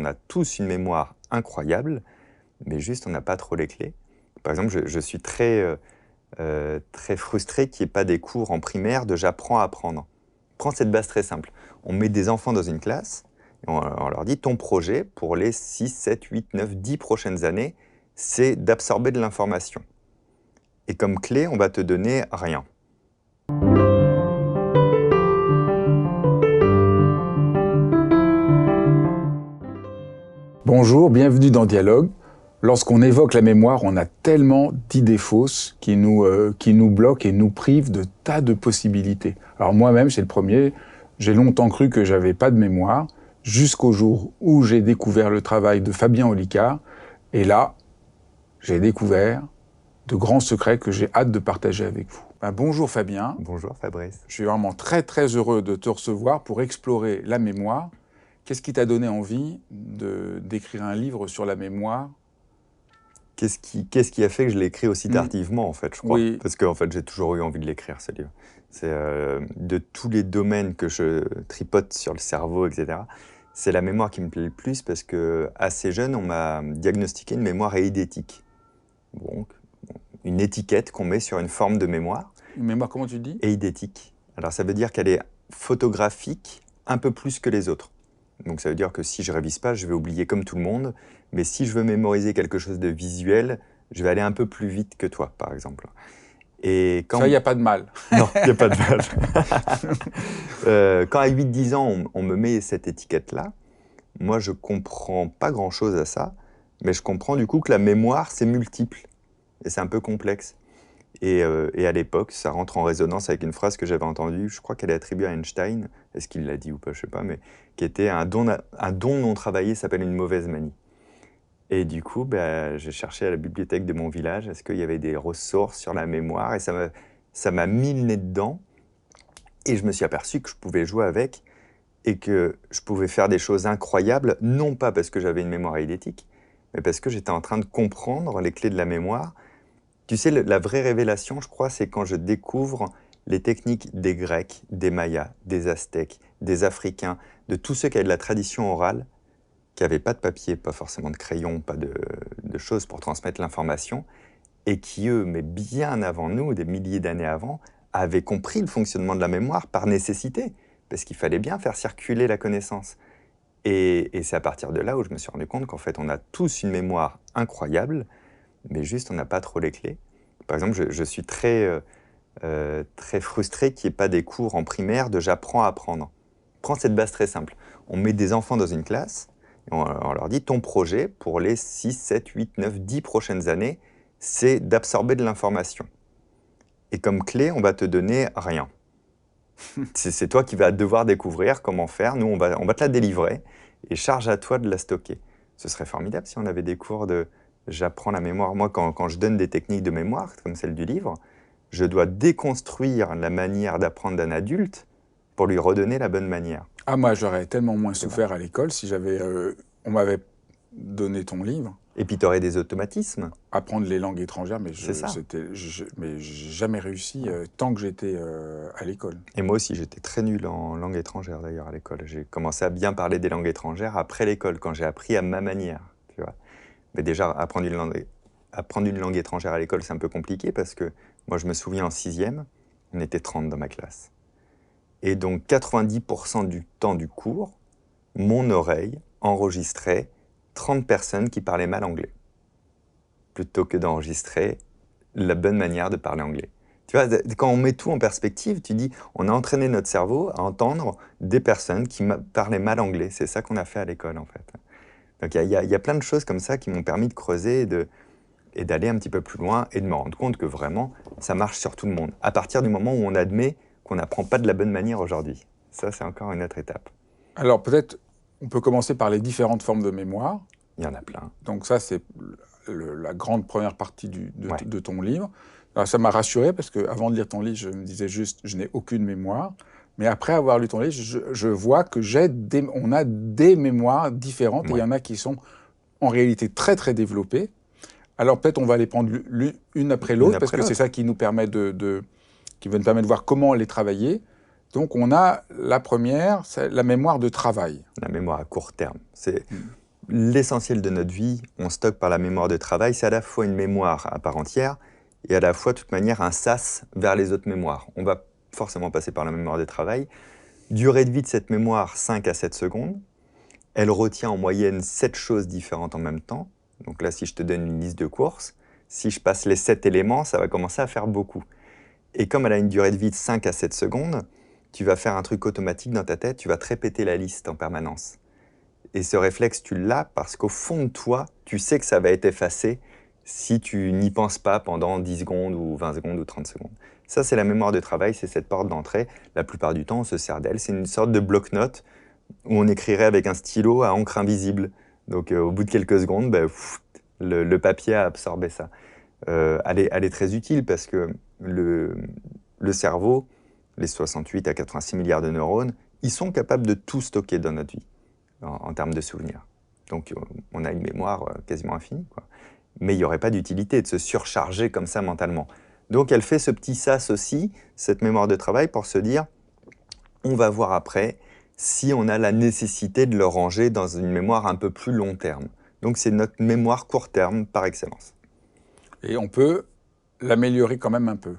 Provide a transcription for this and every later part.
on a tous une mémoire incroyable, mais juste on n'a pas trop les clés. Par exemple, je suis très frustré qu'il n'y ait pas des cours en primaire de j'apprends à apprendre. Prends cette base très simple. On met des enfants dans une classe, et on leur dit ton projet pour les 6, 7, 8, 9, 10 prochaines années, c'est d'absorber de l'information. Et comme clé, on va te donner rien. Bonjour, bienvenue dans Dialogue. Lorsqu'on évoque la mémoire, on a tellement d'idées fausses qui nous bloquent et nous privent de tas de possibilités. Alors moi-même, c'est le premier, j'ai longtemps cru que j'avais pas de mémoire, jusqu'au jour où j'ai découvert le travail de Fabien Olicard. Et là, j'ai découvert de grands secrets que j'ai hâte de partager avec vous. Bonjour Fabien. Bonjour Fabrice. Je suis vraiment très heureux de te recevoir pour explorer la mémoire. Qu'est-ce qui t'a donné envie d'écrire un livre sur la mémoire? Qu'est-ce qui a fait que je l'ai écrit aussi tardivement, en fait, je crois. Oui. Parce qu'en fait, j'ai toujours eu envie de l'écrire, ce livre. C'est de tous les domaines que je tripote sur le cerveau, etc. C'est la mémoire qui me plaît le plus parce que assez jeune, on m'a diagnostiqué une mémoire eidétique. Donc, une étiquette qu'on met sur une forme de mémoire. Une mémoire, comment tu dis? Eidétique. Alors, ça veut dire qu'elle est photographique un peu plus que les autres. Donc ça veut dire que si je révise pas, je vais oublier comme tout le monde. Mais si je veux mémoriser quelque chose de visuel, je vais aller un peu plus vite que toi, par exemple. Et quand... Ça, il n'y a pas de mal. Non, il n'y a pas de mal. Quand à 8-10 ans, on me met cette étiquette-là, moi, je comprends pas grand-chose à ça, mais je comprends du coup que la mémoire, c'est multiple. Et c'est un peu complexe. Et à l'époque, ça rentre en résonance avec une phrase que j'avais entendue, je crois qu'elle est attribuée à Einstein, est-ce qu'il l'a dit ou pas, je sais pas, mais qui était un don non travaillé s'appelle une mauvaise manie. Et du coup, j'ai cherché à la bibliothèque de mon village, est-ce qu'il y avait des ressources sur la mémoire, et ça m'a mis le nez dedans, et je me suis aperçu que je pouvais jouer avec, et que je pouvais faire des choses incroyables, non pas parce que j'avais une mémoire eidétique, mais parce que j'étais en train de comprendre les clés de la mémoire. Tu sais, la vraie révélation, je crois, c'est quand je découvre les techniques des Grecs, des Mayas, des Aztèques, des Africains, de tous ceux qui avaient de la tradition orale, qui n'avaient pas de papier, pas forcément de crayon, pas de choses pour transmettre l'information, et qui, eux, mais bien avant nous, des milliers d'années avant, avaient compris le fonctionnement de la mémoire par nécessité, parce qu'il fallait bien faire circuler la connaissance. Et c'est à partir de là où je me suis rendu compte qu'en fait, on a tous une mémoire incroyable, mais juste on n'a pas trop les clés. Par exemple, je suis très frustré qu'il n'y ait pas des cours en primaire de j'apprends à apprendre. Prends cette base très simple. On met des enfants dans une classe, et on leur dit ton projet pour les 6, 7, 8, 9, 10 prochaines années, c'est d'absorber de l'information. Et comme clé, on va te donner rien. C'est toi qui vas devoir découvrir comment faire. Nous, on va te la délivrer et charge à toi de la stocker. Ce serait formidable si on avait des cours de j'apprends la mémoire. Moi, quand je donne des techniques de mémoire, comme celle du livre, je dois déconstruire la manière d'apprendre d'un adulte pour lui redonner la bonne manière. Ah, moi, j'aurais tellement moins souffert à l'école si on m'avait donné ton livre. Et puis, tu aurais des automatismes. Apprendre les langues étrangères, mais j'ai jamais réussi tant que j'étais à l'école. Et moi aussi, j'étais très nul en langue étrangère, d'ailleurs, à l'école. J'ai commencé à bien parler des langues étrangères après l'école, quand j'ai appris à ma manière, tu vois. Mais déjà, apprendre une langue étrangère à l'école, c'est un peu compliqué parce que moi, je me souviens en 6e, on était 30 dans ma classe. Et donc, 90% du temps du cours, mon oreille enregistrait 30 personnes qui parlaient mal anglais, plutôt que d'enregistrer la bonne manière de parler anglais. Tu vois, quand on met tout en perspective, tu dis, on a entraîné notre cerveau à entendre des personnes qui parlaient mal anglais. C'est ça qu'on a fait à l'école, en fait. Donc, il y a plein de choses comme ça qui m'ont permis de creuser et d'aller un petit peu plus loin et de me rendre compte que vraiment, ça marche sur tout le monde. À partir du moment où on admet qu'on n'apprend pas de la bonne manière aujourd'hui. Ça, c'est encore une autre étape. Alors, peut-être, on peut commencer par les différentes formes de mémoire. Il y en a plein. Donc ça, c'est la grande première partie de ton livre. Alors, ça m'a rassuré parce qu'avant de lire ton livre, je me disais juste, je n'ai aucune mémoire. Mais après avoir lu ton livre, je vois que on a des mémoires différentes et il y en a qui sont en réalité très développées. Alors peut-être on va les prendre une après l'autre parce que c'est ça qui nous permet qui va nous permettre de voir comment les travailler. Donc on a la première, c'est la mémoire de travail. La mémoire à court terme. l'essentiel de notre vie, on stocke par la mémoire de travail. C'est à la fois une mémoire à part entière et à la fois, de toute manière, un sas vers les autres mémoires. On va forcément passer par la mémoire de travail. Durée de vie de cette mémoire, 5 à 7 secondes. Elle retient en moyenne 7 choses différentes en même temps. Donc là, si je te donne une liste de courses, si je passe les 7 éléments, ça va commencer à faire beaucoup. Et comme elle a une durée de vie de 5 à 7 secondes, tu vas faire un truc automatique dans ta tête, tu vas te répéter la liste en permanence. Et ce réflexe, tu l'as parce qu'au fond de toi, tu sais que ça va être effacé si tu n'y penses pas pendant 10 secondes ou 20 secondes ou 30 secondes. Ça, c'est la mémoire de travail, c'est cette porte d'entrée. La plupart du temps, on se sert d'elle. C'est une sorte de bloc-notes où on écrirait avec un stylo à encre invisible. Donc, au bout de quelques secondes, le papier a absorbé ça. Elle est très utile parce que le cerveau, les 68 à 86 milliards de neurones, ils sont capables de tout stocker dans notre vie en termes de souvenirs. Donc, on a une mémoire quasiment infinie, quoi. Mais il n'y aurait pas d'utilité de se surcharger comme ça mentalement. Donc, elle fait ce petit sas aussi, cette mémoire de travail, pour se dire, on va voir après si on a la nécessité de le ranger dans une mémoire un peu plus long terme. Donc, c'est notre mémoire court terme par excellence. Et on peut l'améliorer quand même un peu.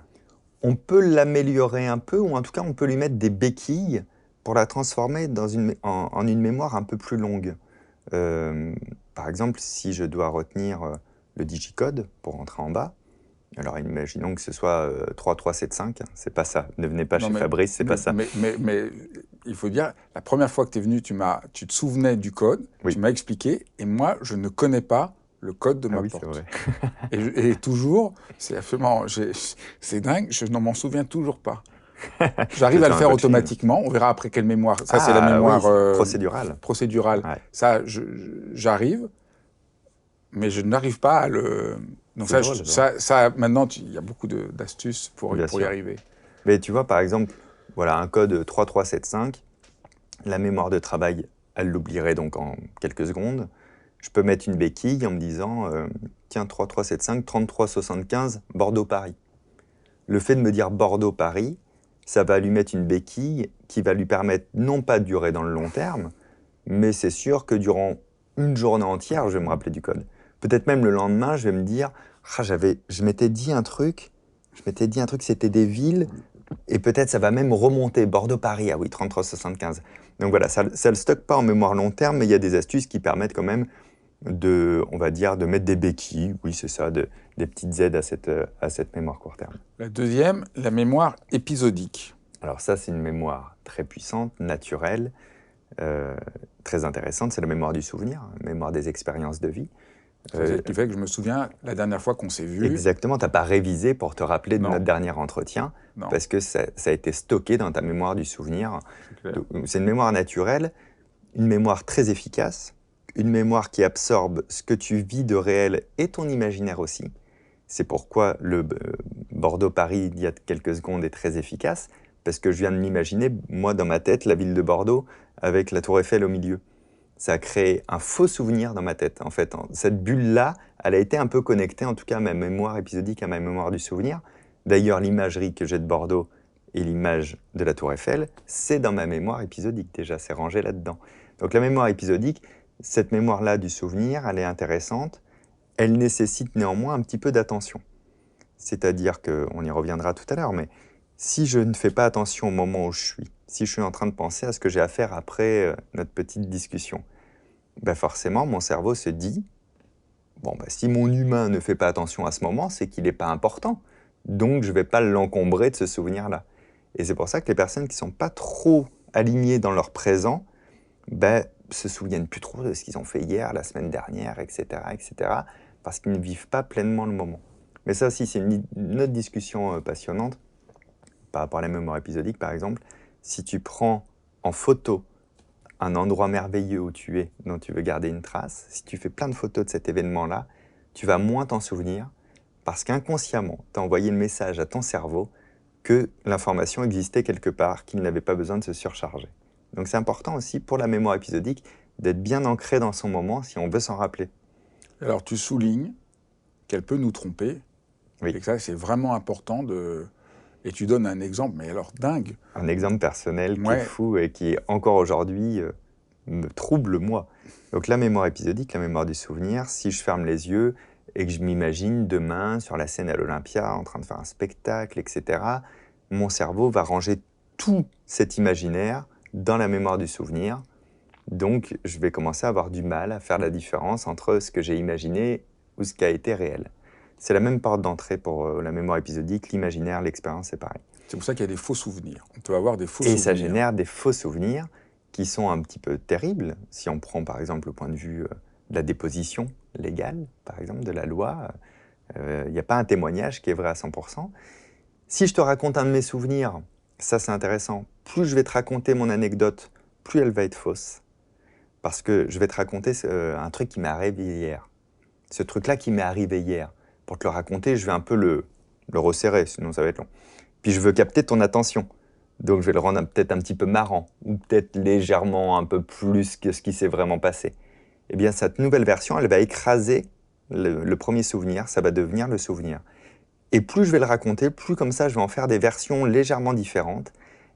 On peut l'améliorer un peu, ou en tout cas, on peut lui mettre des béquilles pour la transformer en une mémoire un peu plus longue. Par exemple, si je dois retenir le digicode pour rentrer en bas, alors imaginons que ce soit 3375, c'est pas ça. Ne venez pas chez Fabrice, c'est pas ça. Mais il faut dire, la première fois que tu es venu, tu te souvenais du code, Oui. tu m'as expliqué, et moi, je ne connais pas le code de ma porte. C'est vrai. Et toujours, c'est absolument, c'est dingue, je ne m'en souviens toujours pas. J'arrive à le faire automatiquement. On verra après quelle mémoire. Ça, c'est la mémoire procédurale. Procédurale. Ouais. Ça, j'arrive, mais je n'arrive pas à le. Donc ça, maintenant, il y a beaucoup d'astuces pour y arriver. Mais tu vois, par exemple, voilà, un code 3375, la mémoire de travail, elle l'oublierait donc en quelques secondes. Je peux mettre une béquille en me disant, tiens, 3375, 3375, Bordeaux-Paris. Le fait de me dire Bordeaux-Paris, ça va lui mettre une béquille qui va lui permettre non pas de durer dans le long terme, mais c'est sûr que durant une journée entière, je vais me rappeler du code. Peut-être même le lendemain, je vais me dire, je m'étais dit un truc, c'était des villes, et peut-être ça va même remonter, Bordeaux-Paris, ah oui, 3375. Donc voilà, ça ne le stocke pas en mémoire long terme, mais il y a des astuces qui permettent quand même on va dire, de mettre des béquilles, oui c'est ça, des petites aides à cette mémoire court terme. La deuxième, la mémoire épisodique. Alors ça, c'est une mémoire très puissante, naturelle, très intéressante, c'est la mémoire du souvenir, la mémoire des expériences de vie. Qui fait que je me souviens la dernière fois qu'on s'est vu. Exactement, tu n'as pas révisé pour te rappeler de notre dernier entretien, parce que ça a été stocké dans ta mémoire du souvenir. C'est une mémoire naturelle, une mémoire très efficace, une mémoire qui absorbe ce que tu vis de réel et ton imaginaire aussi. C'est pourquoi le Bordeaux-Paris d'il y a quelques secondes est très efficace, parce que je viens de m'imaginer, moi dans ma tête, la ville de Bordeaux avec la tour Eiffel au milieu. Ça a créé un faux souvenir dans ma tête. En fait, cette bulle-là, elle a été un peu connectée, en tout cas à ma mémoire épisodique, à ma mémoire du souvenir. D'ailleurs, l'imagerie que j'ai de Bordeaux et l'image de la tour Eiffel, c'est dans ma mémoire épisodique déjà, c'est rangé là-dedans. Donc la mémoire épisodique, cette mémoire-là du souvenir, elle est intéressante. Elle nécessite néanmoins un petit peu d'attention. C'est-à-dire qu'on y reviendra tout à l'heure, mais si je ne fais pas attention au moment où je suis, si je suis en train de penser à ce que j'ai à faire après notre petite discussion, forcément, mon cerveau se dit, si mon humain ne fait pas attention à ce moment, c'est qu'il n'est pas important. Donc, je ne vais pas l'encombrer de ce souvenir-là. Et c'est pour ça que les personnes qui ne sont pas trop alignées dans leur présent, se souviennent plus trop de ce qu'ils ont fait hier, la semaine dernière, etc., parce qu'ils ne vivent pas pleinement le moment. Mais ça aussi, c'est une autre discussion passionnante par rapport à la mémoire épisodique, par exemple. Si tu prends en photo un endroit merveilleux où tu es, dont tu veux garder une trace, si tu fais plein de photos de cet événement-là, tu vas moins t'en souvenir parce qu'inconsciemment, tu as envoyé le message à ton cerveau que l'information existait quelque part, qu'il n'avait pas besoin de se surcharger. Donc c'est important aussi pour la mémoire épisodique d'être bien ancré dans son moment si on veut s'en rappeler. Alors tu soulignes qu'elle peut nous tromper, et que ça c'est vraiment important de... Et tu donnes un exemple, mais alors dingue. Un exemple personnel qui est fou et qui, encore aujourd'hui, me trouble moi. Donc la mémoire épisodique, la mémoire du souvenir, si je ferme les yeux et que je m'imagine demain sur la scène à l'Olympia en train de faire un spectacle, etc., mon cerveau va ranger tout cet imaginaire dans la mémoire du souvenir. Donc je vais commencer à avoir du mal à faire la différence entre ce que j'ai imaginé ou ce qui a été réel. C'est la même porte d'entrée pour la mémoire épisodique, l'imaginaire, l'expérience, c'est pareil. C'est pour ça qu'il y a des faux souvenirs. On peut avoir des faux souvenirs. Et ça génère des faux souvenirs qui sont un petit peu terribles. Si on prend par exemple le point de vue de la déposition légale, par exemple, de la loi, il n'y a pas un témoignage qui est vrai à 100%. Si je te raconte un de mes souvenirs, ça c'est intéressant, plus je vais te raconter mon anecdote, plus elle va être fausse. Parce que je vais te raconter un truc qui m'est arrivé hier. Ce truc-là qui m'est arrivé hier. Pour te le raconter, je vais un peu le resserrer, sinon ça va être long. Puis je veux capter ton attention. Donc je vais le rendre peut-être un petit peu marrant, ou peut-être légèrement un peu plus que ce qui s'est vraiment passé. Eh bien, cette nouvelle version, elle va écraser le premier souvenir, ça va devenir le souvenir. Et plus je vais le raconter, plus comme ça, je vais en faire des versions légèrement différentes.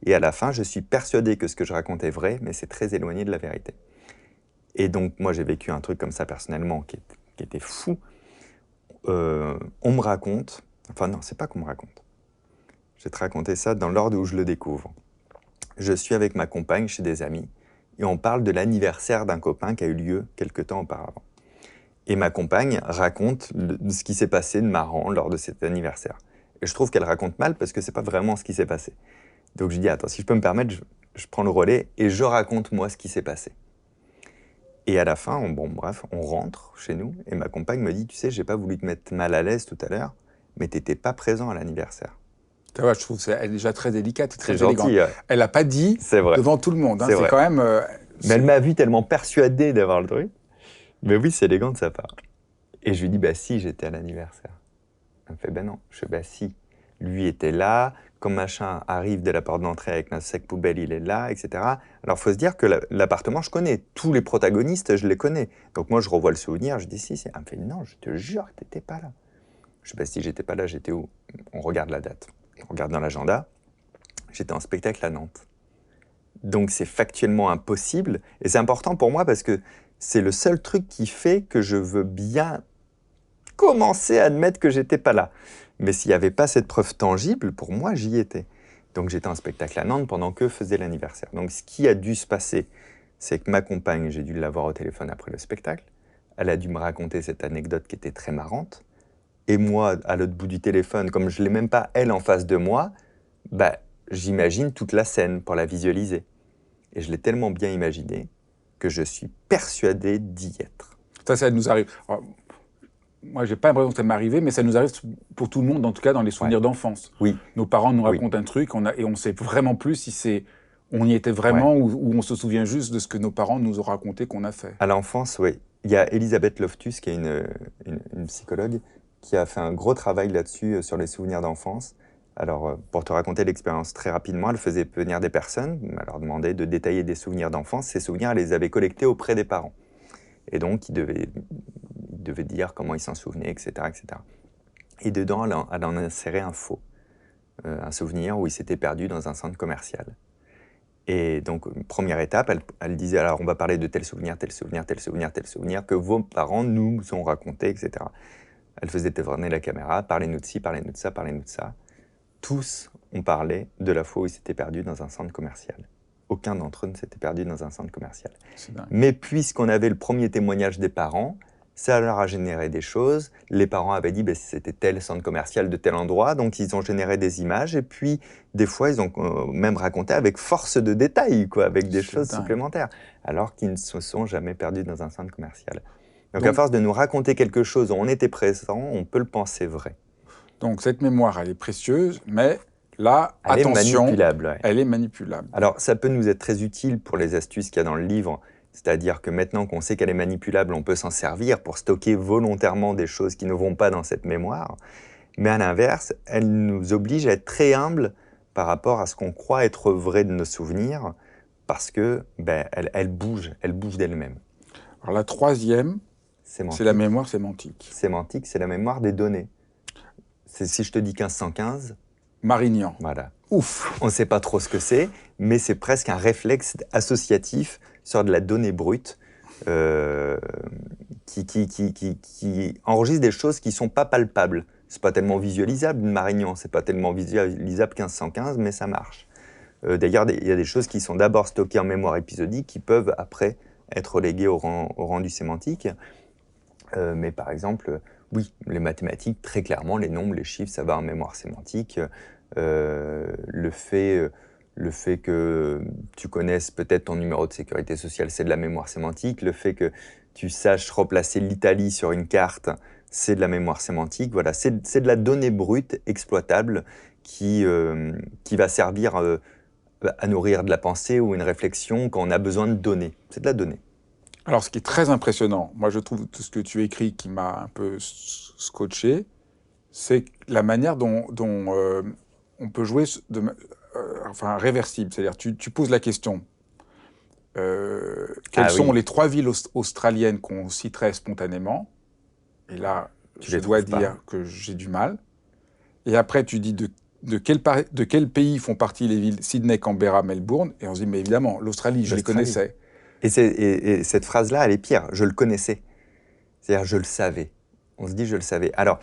Et à la fin, je suis persuadé que ce que je raconte est vrai, mais c'est très éloigné de la vérité. Et donc, moi, j'ai vécu un truc comme ça personnellement qui était fou. On me raconte, enfin non, c'est pas qu'on me raconte. Je vais te raconter ça dans l'ordre où je le découvre. Je suis avec ma compagne chez des amis et on parle de l'anniversaire d'un copain qui a eu lieu quelque temps auparavant. Et ma compagne raconte ce qui s'est passé de marrant lors de cet anniversaire. Et je trouve qu'elle raconte mal parce que c'est pas vraiment ce qui s'est passé. Donc je dis, attends, si je peux me permettre, je prends le relais et je raconte moi ce qui s'est passé. Et à la fin, on rentre chez nous et ma compagne me dit, tu sais, j'ai pas voulu te mettre mal à l'aise tout à l'heure, mais t'étais pas présent à l'anniversaire. Tu vois, je trouve qu'elle est déjà très délicate et très élégante. Gentil, ouais. Elle n'a pas dit devant tout le monde. Hein, c'est quand même. Mais elle m'a vu tellement persuadée d'avoir le truc. Mais oui, c'est élégant de sa part. Et je lui dis, bah si, j'étais à l'anniversaire. Elle me fait, ben non. Je fais, bah si. Lui était là, comme machin arrive de la porte d'entrée avec notre sac poubelle, il est là, etc. Alors, il faut se dire que l'appartement, je connais. Tous les protagonistes, je les connais. Donc moi, je revois le souvenir, je dis, si. Elle me fait, non, je te jure que t'étais pas là. Je sais pas si j'étais pas là, j'étais où? On regarde la date. On regarde dans l'agenda. J'étais en spectacle à Nantes. Donc c'est factuellement impossible. Et c'est important pour moi parce que c'est le seul truc qui fait que je veux bien commencer à admettre que j'étais pas là. Mais s'il n'y avait pas cette preuve tangible, pour moi, j'y étais. Donc j'étais en spectacle à Nantes pendant que faisait l'anniversaire. Donc ce qui a dû se passer, c'est que ma compagne, j'ai dû l'avoir au téléphone après le spectacle. Elle a dû me raconter cette anecdote qui était très marrante. Et moi, à l'autre bout du téléphone, comme je ne l'ai même pas elle en face de moi, bah, j'imagine toute la scène pour la visualiser. Et je l'ai tellement bien imaginé que je suis persuadé d'y être. Ça nous arrive. Alors, moi, je n'ai pas l'impression que ça m'est arrivé, mais ça nous arrive pour tout le monde, en tout cas dans les souvenirs d'enfance. Oui. Nos parents nous racontent un truc et on ne sait vraiment plus si on y était vraiment ou on se souvient juste de ce que nos parents nous ont raconté qu'on a fait. À l'enfance, oui. Il y a Elisabeth Loftus, qui est une psychologue, qui a fait un gros travail là-dessus, sur les souvenirs d'enfance. Alors, pour te raconter l'expérience très rapidement, elle faisait venir des personnes, elle leur demandait de détailler des souvenirs d'enfance. Ces souvenirs, elle les avait collectés auprès des parents. Et donc, ils devaient dire comment ils s'en souvenaient, etc., etc. Et dedans, elle en insérait un faux. Un souvenir où il s'était perdu dans un centre commercial. Et donc, première étape, elle disait, alors on va parler de tel souvenir, tel souvenir, tel souvenir, tel souvenir, que vos parents nous ont raconté, etc. Elle faisait tourner la caméra, parlez-nous de ci, parlez-nous de ça, parlez-nous de ça. Tous ont parlé de la fois où ils s'étaient perdus dans un centre commercial. Aucun d'entre eux ne s'était perdu dans un centre commercial. Mais puisqu'on avait le premier témoignage des parents, ça leur a généré des choses. Les parents avaient dit c'était tel centre commercial de tel endroit, donc ils ont généré des images. Et puis, des fois, ils ont même raconté avec force de détail, avec des choses supplémentaires, alors qu'ils ne se sont jamais perdus dans un centre commercial. Donc, à force de nous raconter quelque chose où on était présent, on peut le penser vrai. Donc, cette mémoire, elle est précieuse, mais là, attention, est manipulable. Elle est manipulable. Alors, ça peut nous être très utile pour les astuces qu'il y a dans le livre. C'est-à-dire que maintenant qu'on sait qu'elle est manipulable, on peut s'en servir pour stocker volontairement des choses qui ne vont pas dans cette mémoire. Mais à l'inverse, elle nous oblige à être très humbles par rapport à ce qu'on croit être vrai de nos souvenirs, parce que elle bouge d'elle-même. Alors la troisième, c'est la mémoire sémantique. Sémantique, c'est la mémoire des données. Si je te dis 1515... Marignan. Voilà. Ouf. On ne sait pas trop ce que c'est, mais c'est presque un réflexe associatif sur de la donnée brute, qui enregistre des choses qui ne sont pas palpables. C'est pas tellement visualisable une Marignan, c'est pas tellement visualisable 1515, mais ça marche. D'ailleurs, il y a des choses qui sont d'abord stockées en mémoire épisodique qui peuvent après être reléguées au rang du sémantique. Mais par exemple, oui, les mathématiques, très clairement, les nombres, les chiffres, ça va en mémoire sémantique. Le fait que tu connaisses peut-être ton numéro de sécurité sociale, c'est de la mémoire sémantique. Le fait que tu saches replacer l'Italie sur une carte, c'est de la mémoire sémantique. Voilà, c'est de la donnée brute, exploitable, qui va servir à nourrir de la pensée ou une réflexion quand on a besoin de données. C'est de la donnée. Alors, ce qui est très impressionnant, moi je trouve tout ce que tu écris qui m'a un peu scotché, c'est la manière dont on peut jouer enfin réversible. C'est-à-dire, tu poses la question, quelles sont les 3 villes australiennes qu'on citerait spontanément? Et là, je dois dire que j'ai du mal. Et après, tu dis de quel pays font partie les villes Sydney, Canberra, Melbourne? Et on se dit, mais évidemment, l'Australie, je les connaissais. Et cette phrase-là, elle est pire. Je le connaissais. C'est-à-dire, je le savais. On se dit, je le savais. Alors,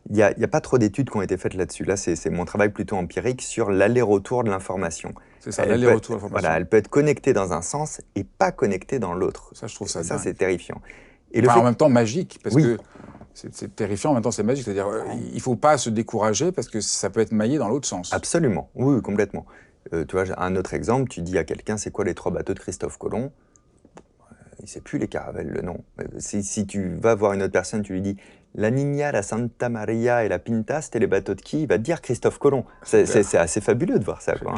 il n'y a pas trop d'études qui ont été faites là-dessus. Là, c'est mon travail plutôt empirique sur l'aller-retour de l'information. C'est ça, l'aller-retour de l'information. Voilà, elle peut être connectée dans un sens et pas connectée dans l'autre. Ça, je trouve ça dingue. Ça, c'est terrifiant. Et en même temps, magique, parce que c'est terrifiant, en même temps, c'est magique. C'est-à-dire, il ne faut pas se décourager parce que ça peut être maillé dans l'autre sens. Absolument, oui, complètement. Tu vois, un autre exemple, tu dis à quelqu'un, c'est quoi les 3 bateaux de Christophe Colomb? Il ne sait plus les caravelles, le nom. Si tu vas voir une autre personne, tu lui dis la Niña, la Santa Maria et la Pinta, c'était les bateaux de qui? Il va te dire Christophe Colomb. C'est assez fabuleux de voir ça. Quoi,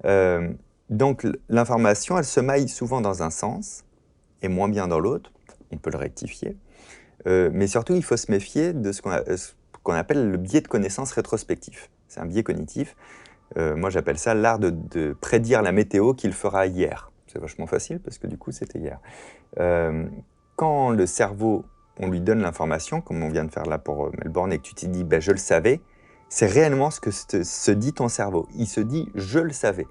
hein. Donc l'information, elle se maille souvent dans un sens et moins bien dans l'autre. On peut le rectifier. Mais surtout, il faut se méfier de ce qu'on appelle le biais de connaissance rétrospectif. C'est un biais cognitif. Moi, j'appelle ça l'art de prédire la météo qu'il fera hier. C'est vachement facile parce que du coup, c'était hier. Quand le cerveau, on lui donne l'information, comme on vient de faire là pour Melbourne, et que tu te dis « je le savais », c'est réellement ce que se dit ton cerveau. Il se dit « je le savais ».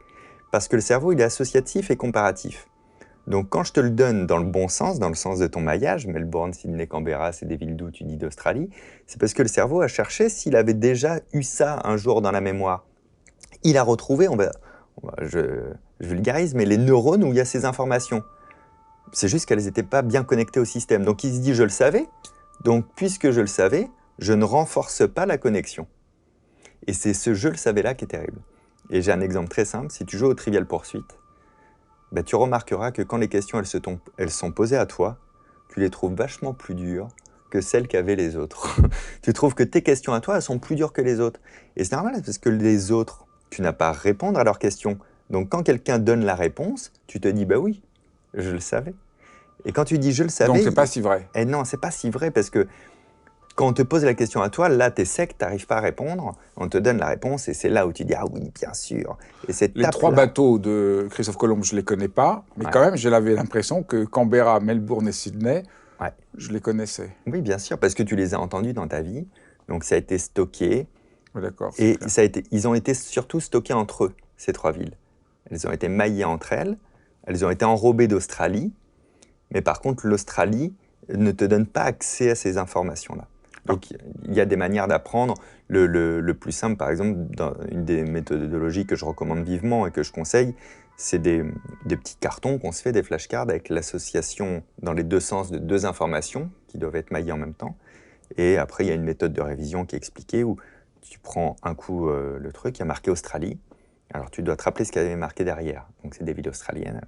Parce que le cerveau, il est associatif et comparatif. Donc quand je te le donne dans le bon sens, dans le sens de ton maillage, Melbourne, Sydney, Canberra, c'est des villes d'où tu dis d'Australie, c'est parce que le cerveau a cherché s'il avait déjà eu ça un jour dans la mémoire. Il a retrouvé, je vulgarise, mais les neurones où il y a ces informations. C'est juste qu'elles n'étaient pas bien connectées au système. Donc il se dit, je le savais, donc puisque je le savais, je ne renforce pas la connexion. Et c'est ce je le savais là qui est terrible. Et j'ai un exemple très simple, si tu joues au Trivial Pursuit, tu remarqueras que quand les questions elles sont posées à toi, tu les trouves vachement plus dures que celles qu'avaient les autres. Tu trouves que tes questions à toi, elles sont plus dures que les autres. Et c'est normal parce que les autres, tu n'as pas à répondre à leurs questions. Donc quand quelqu'un donne la réponse, tu te dis, bah oui, je le savais. Et quand tu dis je le savais... Donc c'est pas si vrai. Et non, c'est pas si vrai parce que quand on te pose la question à toi, là, t'es sec, t'arrives pas à répondre, on te donne la réponse et c'est là où tu dis « Ah oui, bien sûr ». Les 3 bateaux de Christophe Colomb, je les connais pas, mais quand même, j'avais l'impression que Canberra, Melbourne et Sydney, je les connaissais. Oui, bien sûr, parce que tu les as entendus dans ta vie, donc ça a été stocké. D'accord. Et ils ont été surtout stockés entre eux, ces 3 villes. Elles ont été maillées entre elles, elles ont été enrobées d'Australie, mais par contre, l'Australie ne te donne pas accès à ces informations-là. Donc, il y a des manières d'apprendre. Le plus simple, par exemple, dans une des méthodologies que je recommande vivement et que je conseille, c'est des petits cartons qu'on se fait, des flashcards, avec l'association dans les 2 sens de 2 informations qui doivent être maillées en même temps. Et après, il y a une méthode de révision qui est expliquée où tu prends un coup le truc, il y a marqué Australie. Alors, tu dois te rappeler ce qu'il y avait marqué derrière. Donc, c'est des villes australiennes.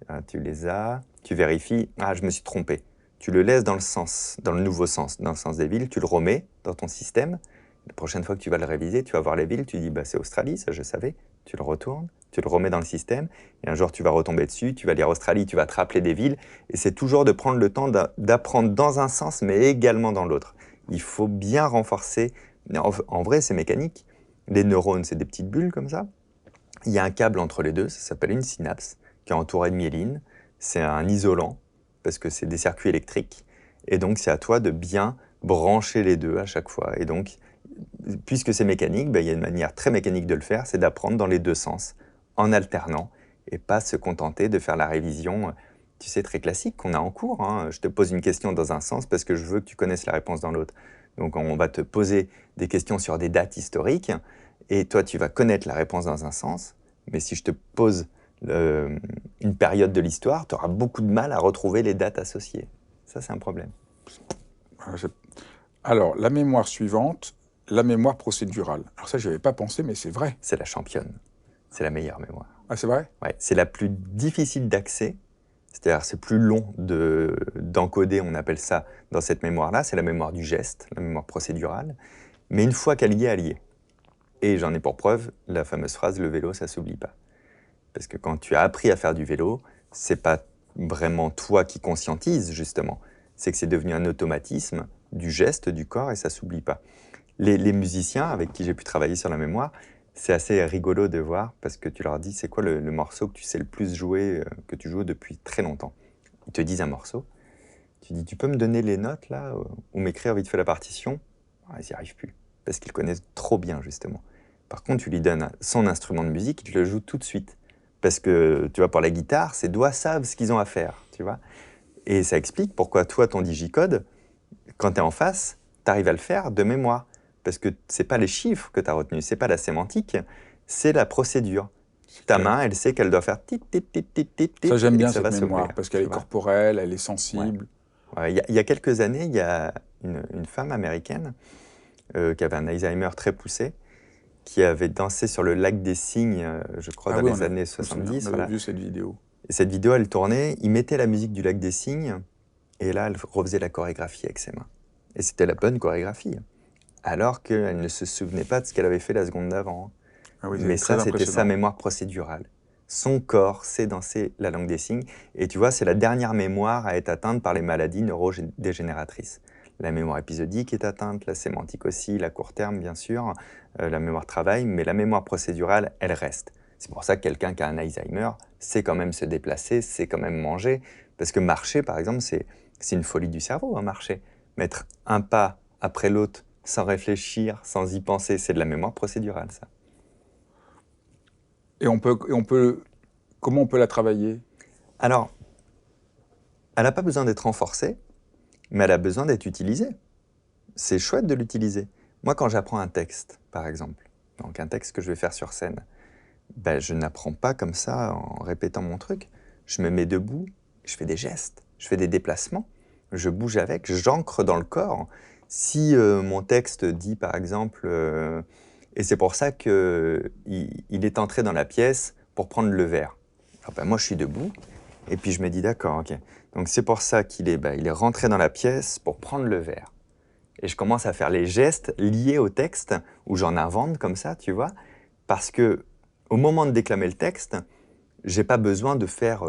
Alors, tu les as, tu vérifies. Ah, je me suis trompé. Tu le laisses dans le nouveau sens, dans le sens des villes, tu le remets dans ton système. La prochaine fois que tu vas le réviser, tu vas voir les villes, tu dis c'est Australie, ça je savais. Tu le retournes, tu le remets dans le système, et un jour tu vas retomber dessus, tu vas lire Australie, tu vas te rappeler des villes, et c'est toujours de prendre le temps d'apprendre dans un sens, mais également dans l'autre. Il faut bien renforcer. En vrai, c'est mécanique. Les neurones, c'est des petites bulles comme ça. Il y a un câble entre les deux, ça s'appelle une synapse, qui est entourée de myéline. C'est un isolant, parce que c'est des circuits électriques. Et donc, c'est à toi de bien brancher les deux à chaque fois. Et donc, puisque c'est mécanique, il y a une manière très mécanique de le faire, c'est d'apprendre dans les 2 sens, en alternant, et pas se contenter de faire la révision tu sais, très classique qu'on a en cours, hein. Je te pose une question dans un sens parce que je veux que tu connaisses la réponse dans l'autre. Donc on va te poser des questions sur des dates historiques et toi tu vas connaître la réponse dans un sens, mais si je te pose une période de l'histoire, tu auras beaucoup de mal à retrouver les dates associées. Ça, c'est un problème. Alors, la mémoire suivante, la mémoire procédurale. Alors ça, je n'y avais pas pensé, mais c'est vrai. C'est la championne. C'est la meilleure mémoire. Ah, c'est vrai? Ouais, c'est la plus difficile d'accès. C'est-à-dire, c'est plus long d'encoder, on appelle ça, dans cette mémoire-là. C'est la mémoire du geste, la mémoire procédurale. Mais une fois qu'elle y est, elle y est. Et j'en ai pour preuve la fameuse phrase « le vélo, ça s'oublie pas ». Parce que quand tu as appris à faire du vélo, c'est pas vraiment toi qui conscientises, justement. C'est que c'est devenu un automatisme du geste, du corps, et ça s'oublie pas. Les musiciens avec qui j'ai pu travailler sur la mémoire, c'est assez rigolo de voir, parce que tu leur dis, c'est quoi le morceau que tu sais le plus jouer, que tu joues depuis très longtemps. Ils te disent un morceau. Tu dis, tu peux me donner les notes, là, ou m'écrire vite fait la partition? Ils n'y arrivent plus, parce qu'ils connaissent trop bien, justement. Par contre, tu lui donnes son instrument de musique, il te le joue tout de suite. Parce que, tu vois, pour la guitare, ses doigts savent ce qu'ils ont à faire, tu vois. Et ça explique pourquoi toi, ton digicode, quand tu es en face, tu arrives à le faire de mémoire. Parce que c'est pas les chiffres que tu as retenus, c'est pas la sémantique, c'est la procédure. Ta main, elle sait qu'elle doit faire tit, tit, tit, tit, tit, tit, ça, j'aime et bien que ça cette va mémoire, s'ouvrir, parce qu'elle tu est vois. corporelle, elle est sensible. Ouais. Il y a quelques années, il y a une femme américaine qui avait un Alzheimer très poussé, qui avait dansé sur le lac des Cygnes, je crois, dans les années 70. On avait vu cette vidéo. Et cette vidéo, elle tournait, il mettait la musique du lac des Cygnes, et là, elle refaisait la chorégraphie avec ses mains. Et c'était la bonne chorégraphie, alors qu'elle ne se souvenait pas de ce qu'elle avait fait la seconde d'avant. Ah oui, Mais ça, c'était sa mémoire procédurale. Son corps sait danser la langue des signes. Et tu vois, c'est la dernière mémoire à être atteinte par les maladies neurodégénératrices. La mémoire épisodique est atteinte, la sémantique aussi, la court terme, bien sûr, la mémoire travail, mais la mémoire procédurale, elle reste. C'est pour ça que quelqu'un qui a un Alzheimer sait quand même se déplacer, sait quand même manger. Parce que marcher, par exemple, c'est une folie du cerveau, hein, marcher. Mettre un pas après l'autre sans réfléchir, sans y penser, c'est de la mémoire procédurale, ça. Et comment on peut la travailler? Alors, elle n'a pas besoin d'être renforcée, mais elle a besoin d'être utilisée. C'est chouette de l'utiliser. Moi, quand j'apprends un texte, par exemple, donc un texte que je vais faire sur scène, ben, je n'apprends pas comme ça en répétant mon truc. Je me mets debout, je fais des gestes, je fais des déplacements, je bouge avec, j'ancre dans le corps. Si mon texte dit, par exemple, et c'est pour ça qu'il est entré dans la pièce pour prendre le verre. Alors, ben, moi, je suis debout, et puis je me dis, d'accord, ok. Donc c'est pour ça qu'il est, il est rentré dans la pièce pour prendre le verre. Et je commence à faire les gestes liés au texte, où j'en invente comme ça, tu vois, parce que au moment de déclamer le texte, j'ai pas besoin de faire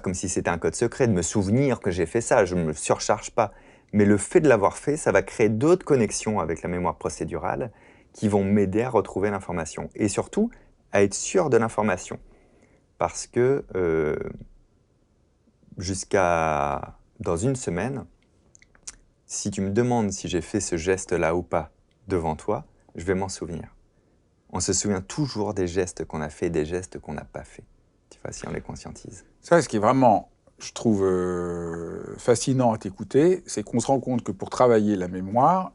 comme si c'était un code secret, de me souvenir que j'ai fait ça, je ne me surcharge pas. Mais le fait de l'avoir fait, ça va créer d'autres connexions avec la mémoire procédurale qui vont m'aider à retrouver l'information. Et surtout, à être sûr de l'information. Parce que jusqu'à dans une semaine, si tu me demandes si j'ai fait ce geste-là ou pas devant toi, je vais m'en souvenir. On se souvient toujours des gestes qu'on a fait, des gestes qu'on n'a pas fait. Tu vois, si on les conscientise. Ça, ce qui est vraiment, je trouve, fascinant à t'écouter, c'est qu'on se rend compte que pour travailler la mémoire,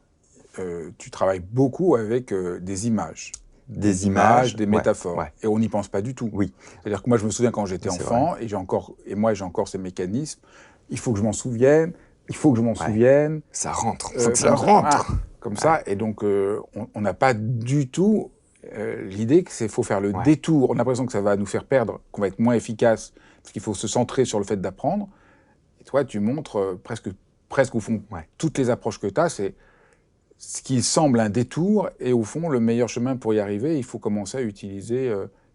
tu travailles beaucoup avec des images. Des images, des métaphores. Ouais. Et on n'y pense pas du tout. Oui. C'est-à-dire que moi, je me souviens quand j'étais enfant, et j'ai encore ces mécanismes. Il faut que je m'en souvienne, il faut que je m'en souvienne. Ça rentre, faut que ça rentre. Comme ça, et donc on n'a pas du tout l'idée qu'il faut faire le détour. On a l'impression que ça va nous faire perdre, qu'on va être moins efficace, parce qu'il faut se centrer sur le fait d'apprendre. Et toi, tu montres presque au fond, toutes les approches que tu as, c'est ce qui semble un détour, et au fond, le meilleur chemin pour y arriver, il faut commencer à utiliser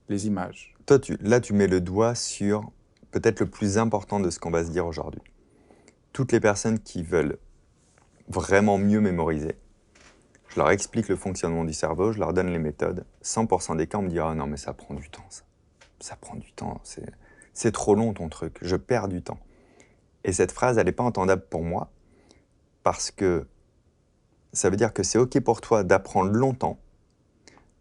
les images. Toi, là, tu mets le doigt sur peut-être le plus important de ce qu'on va se dire aujourd'hui. Toutes les personnes qui veulent vraiment mieux mémoriser, je leur explique le fonctionnement du cerveau, je leur donne les méthodes. 100% des cas, on me dit « Ah non, mais ça prend du temps, ça. Ça prend du temps, c'est trop long ton truc, je perds du temps. » Et cette phrase, elle n'est pas entendable pour moi, parce que ça veut dire que c'est OK pour toi d'apprendre longtemps,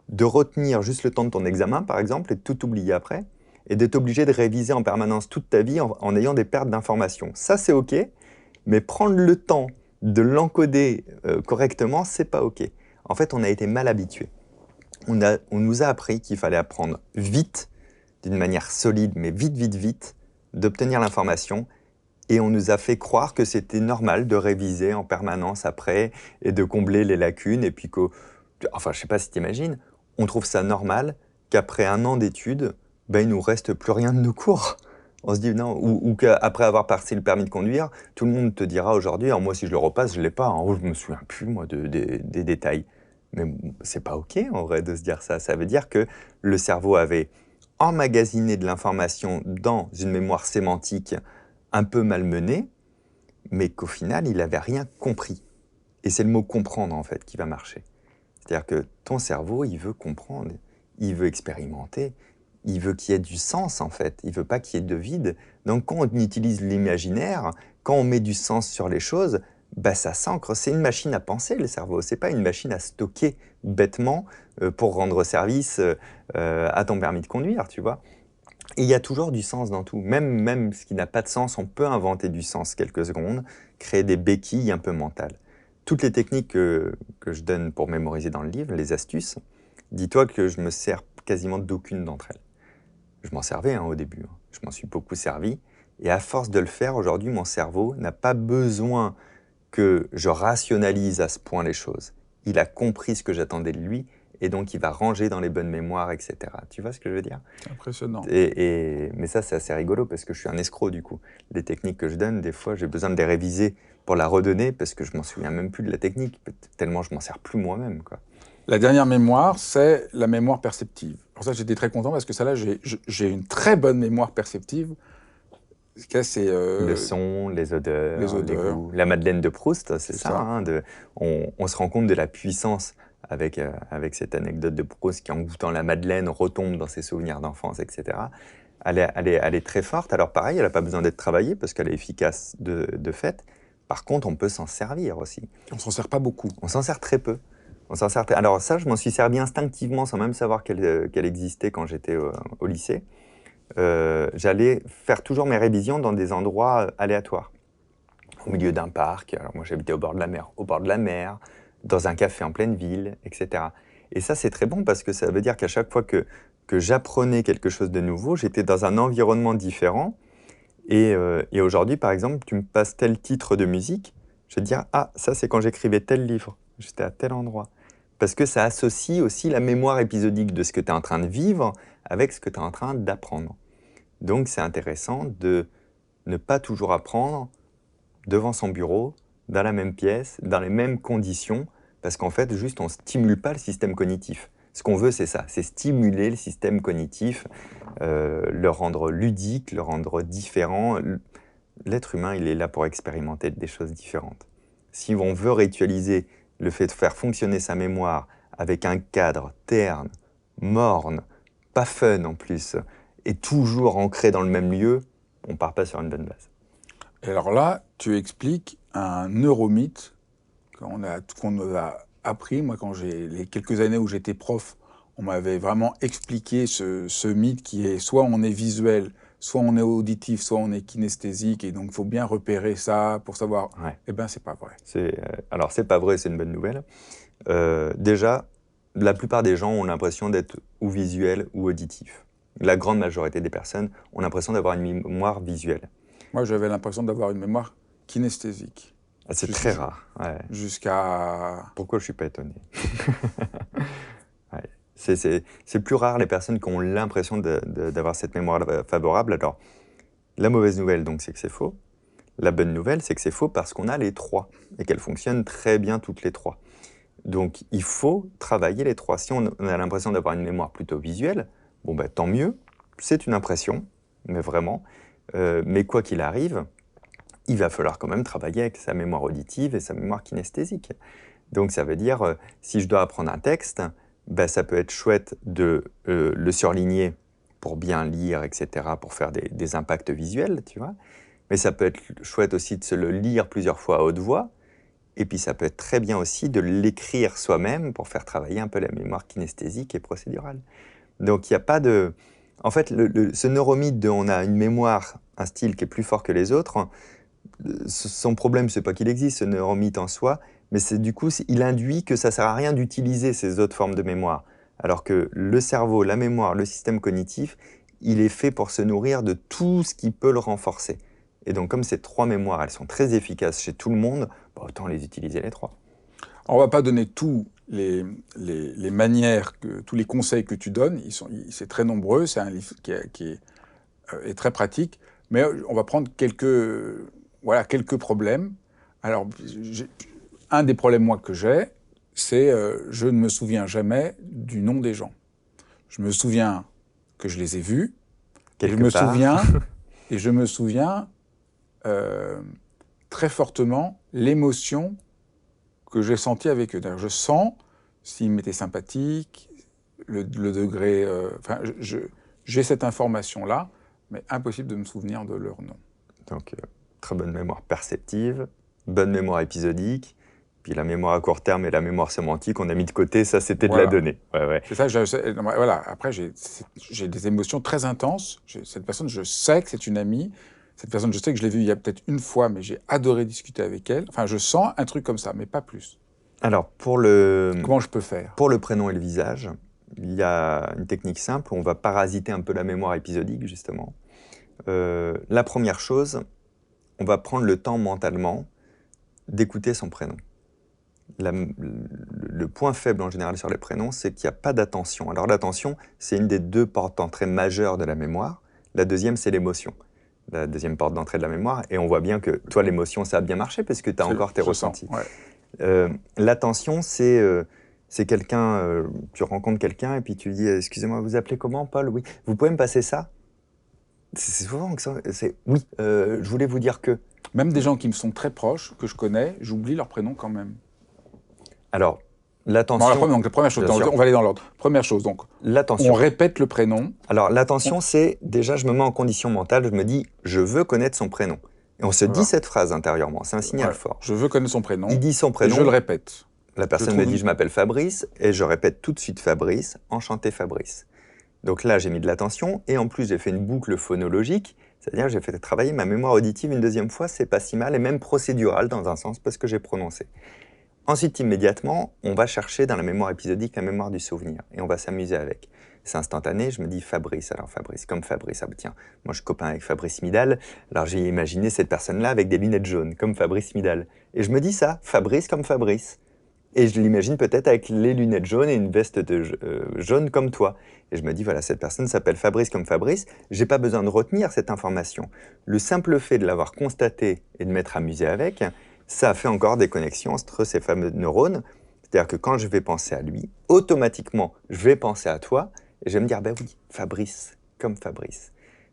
de retenir juste le temps de ton examen, par exemple, et de tout oublier après, et d'être obligé de réviser en permanence toute ta vie en ayant des pertes d'informations. Ça, c'est OK, mais prendre le temps de l'encoder correctement, c'est pas OK. En fait, on a été mal habitués. On nous a appris qu'il fallait apprendre vite, d'une manière solide, mais vite, vite, vite, d'obtenir l'information. Et on nous a fait croire que c'était normal de réviser en permanence après et de combler les lacunes. Et puis enfin, je sais pas si tu imagines, on trouve ça normal qu'après 1 an d'études, ben, il nous reste plus rien de nos cours. On se dit non, ou qu'après avoir passé le permis de conduire, tout le monde te dira aujourd'hui, alors moi si je le repasse, je l'ai pas, hein, je me souviens plus moi des détails. Mais c'est pas OK en vrai de se dire ça. Ça veut dire que le cerveau avait emmagasiné de l'information dans une mémoire sémantique un peu malmenée, mais qu'au final, il n'avait rien compris. Et c'est le mot comprendre en fait qui va marcher. C'est-à-dire que ton cerveau, il veut comprendre, il veut expérimenter, il veut qu'il y ait du sens en fait, il veut pas qu'il y ait de vide. Donc quand on utilise l'imaginaire, quand on met du sens sur les choses, bah ça s'ancre. C'est une machine à penser le cerveau, c'est pas une machine à stocker bêtement pour rendre service à ton permis de conduire, tu vois. Et il y a toujours du sens dans tout. Même ce qui n'a pas de sens, on peut inventer du sens quelques secondes, créer des béquilles un peu mentales. Toutes les techniques que je donne pour mémoriser dans le livre, les astuces, dis-toi que je me sers quasiment d'aucune d'entre elles. Je m'en servais au début, hein. Je m'en suis beaucoup servi. Et à force de le faire, aujourd'hui, mon cerveau n'a pas besoin que je rationalise à ce point les choses. Il a compris ce que j'attendais de lui, et donc il va ranger dans les bonnes mémoires, etc. Tu vois ce que je veux dire? C'est impressionnant. Mais ça, c'est assez rigolo parce que je suis un escroc du coup. Les techniques que je donne, des fois, j'ai besoin de les réviser pour la redonner parce que je m'en souviens même plus de la technique, tellement je m'en sers plus moi-même, quoi. La dernière mémoire, c'est la mémoire perceptive. Pour ça, j'étais très content parce que ça, là, j'ai une très bonne mémoire perceptive. C'est Le son, les les odeurs, les odeurs, goûts. La Madeleine de Proust, c'est c'est ça, ça. hein, on se rend compte de la puissance avec cette anecdote de Proust qui, en goûtant la Madeleine, retombe dans ses souvenirs d'enfance, etc. Elle est très forte. Alors pareil, elle n'a pas besoin d'être travaillée parce qu'elle est efficace de fait. Par contre, on peut s'en servir aussi. On s'en sert pas beaucoup. On s'en sert très peu. Alors ça, je m'en suis servi instinctivement sans même savoir qu'elle existait quand j'étais au lycée. J'allais faire toujours mes révisions dans des endroits aléatoires. Au milieu d'un parc, alors moi j'habitais au bord de la mer, dans un café en pleine ville, etc. Et ça c'est très bon parce que ça veut dire qu'à chaque fois que j'apprenais quelque chose de nouveau, j'étais dans un environnement différent. Et aujourd'hui, par exemple, tu me passes tel titre de musique, je vais te dire, ah, ça c'est quand j'écrivais tel livre, j'étais à tel endroit. Parce que ça associe aussi la mémoire épisodique de ce que tu es en train de vivre avec ce que tu es en train d'apprendre. Donc c'est intéressant de ne pas toujours apprendre devant son bureau, dans la même pièce, dans les mêmes conditions, parce qu'en fait, juste, on ne stimule pas le système cognitif. Ce qu'on veut, c'est ça, c'est stimuler le système cognitif, le rendre ludique, le rendre différent. L'être humain, il est là pour expérimenter des choses différentes. Si on veut ritualiser le fait de faire fonctionner sa mémoire avec un cadre terne, morne, pas fun en plus, et toujours ancré dans le même lieu, on ne part pas sur une bonne base. Et alors là, tu expliques un neuromythe qu'on nous a appris. Moi, quand les quelques années où j'étais prof, on m'avait vraiment expliqué ce mythe qui est soit on est visuel, soit on est auditif, soit on est kinesthésique, et donc il faut bien repérer ça pour savoir. Ouais. Eh ben, c'est pas vrai. Alors, c'est pas vrai, c'est une bonne nouvelle. Déjà, la plupart des gens ont l'impression d'être ou visuel ou auditif. La grande majorité des personnes ont l'impression d'avoir une mémoire visuelle. Moi, j'avais l'impression d'avoir une mémoire kinesthésique. Ah, c'est très rare. Ouais. Jusqu'à... Pourquoi je suis pas étonné? Ouais. C'est plus rare les personnes qui ont l'impression d'avoir cette mémoire favorable. Alors, la mauvaise nouvelle, donc, c'est que c'est faux. La bonne nouvelle, c'est que c'est faux parce qu'on a les trois et qu'elles fonctionnent très bien toutes les trois. Donc, il faut travailler les trois. Si on a l'impression d'avoir une mémoire plutôt visuelle, bon, bah, tant mieux, c'est une impression, mais vraiment. Mais quoi qu'il arrive, il va falloir quand même travailler avec sa mémoire auditive et sa mémoire kinesthésique. Donc, ça veut dire, si je dois apprendre un texte, bah, ça peut être chouette de le surligner pour bien lire, etc., pour faire des impacts visuels, tu vois. Mais ça peut être chouette aussi de se le lire plusieurs fois à haute voix. Et puis ça peut être très bien aussi de l'écrire soi-même pour faire travailler un peu la mémoire kinesthésique et procédurale. Donc il n'y a pas de... En fait, ce neuromythe de on a une mémoire, un style qui est plus fort que les autres, son problème, c'est pas qu'il existe, ce neuromythe en soi, mais c'est du coup, il induit que ça sert à rien d'utiliser ces autres formes de mémoire. Alors que le cerveau, la mémoire, le système cognitif, il est fait pour se nourrir de tout ce qui peut le renforcer. Et donc, comme ces trois mémoires, elles sont très efficaces chez tout le monde, bah, autant les utiliser les trois. On ne va pas donner tous les manières, tous les conseils que tu donnes. C'est très nombreux, c'est un livre qui est très pratique. Mais on va prendre quelques problèmes. Alors, un des problèmes, moi, que j'ai, c'est je ne me souviens jamais du nom des gens. Je me souviens que je les ai vus. Et je me souviens très fortement l'émotion que j'ai sentie avec eux. Je sens s'ils m'étaient sympathiques, le degré... j'ai cette information-là, mais impossible de me souvenir de leur nom. Donc, très bonne mémoire perceptive, bonne mémoire épisodique, puis la mémoire à court terme et la mémoire sémantique, on a mis de côté, ça c'était de la donnée. Ouais. C'est ça, voilà. Après, j'ai des émotions très intenses. Cette personne, je sais que c'est une amie. Cette personne, je sais que je l'ai vue il y a peut-être une fois, mais j'ai adoré discuter avec elle. Enfin, je sens un truc comme ça, mais pas plus. Alors, comment je peux faire? Pour le prénom et le visage, il y a une technique simple, on va parasiter un peu la mémoire épisodique, justement. La première chose, on va prendre le temps mentalement d'écouter son prénom. Le point faible en général sur les prénoms, c'est qu'il n'y a pas d'attention. Alors l'attention, c'est une des deux portes d'entrée majeures de la mémoire. La deuxième, c'est l'émotion. La deuxième porte d'entrée de la mémoire. Et on voit bien que toi, l'émotion, ça a bien marché parce que tu as encore tes ressentis. Ouais. L'attention, c'est quelqu'un, tu rencontres quelqu'un et puis tu lui dis « Excusez-moi, vous appelez comment, Paul ?» « Oui. Vous pouvez me passer ça ?» C'est souvent que ça, c'est « Oui, je voulais vous dire que… » Même des gens qui me sont très proches, que je connais, j'oublie leur prénom quand même. Alors, l'attention… Donc, la première chose, on va aller dans l'ordre. Première chose, donc, on répète le prénom. Alors, l'attention, c'est déjà, je me mets en condition mentale, je me dis, je veux connaître son prénom. Et on se dit cette phrase intérieurement, c'est un signal fort. Je veux connaître son prénom. Il dit son prénom. Et je le répète. La personne me dit, je m'appelle Fabrice, et je répète tout de suite Fabrice, enchanté Fabrice. Donc là, j'ai mis de l'attention, et en plus, j'ai fait une boucle phonologique, c'est-à-dire j'ai fait travailler ma mémoire auditive une deuxième fois, c'est pas si mal, et même procédurale dans un sens, parce que j'ai prononcé. Ensuite, immédiatement, on va chercher dans la mémoire épisodique la mémoire du souvenir et on va s'amuser avec. C'est instantané, je me dis Fabrice, alors Fabrice, comme Fabrice, ah bah tiens, moi je suis copain avec Fabrice Midal, alors j'ai imaginé cette personne-là avec des lunettes jaunes, comme Fabrice Midal. Et je me dis ça, Fabrice comme Fabrice. Et je l'imagine peut-être avec les lunettes jaunes et une veste jaune comme toi. Et je me dis, voilà, cette personne s'appelle Fabrice comme Fabrice, j'ai pas besoin de retenir cette information. Le simple fait de l'avoir constaté et de m'être amusé avec, ça fait encore des connexions entre ces fameux neurones. C'est-à-dire que quand je vais penser à lui, automatiquement, je vais penser à toi et je vais me dire, ben oui, Fabrice, comme Fabrice.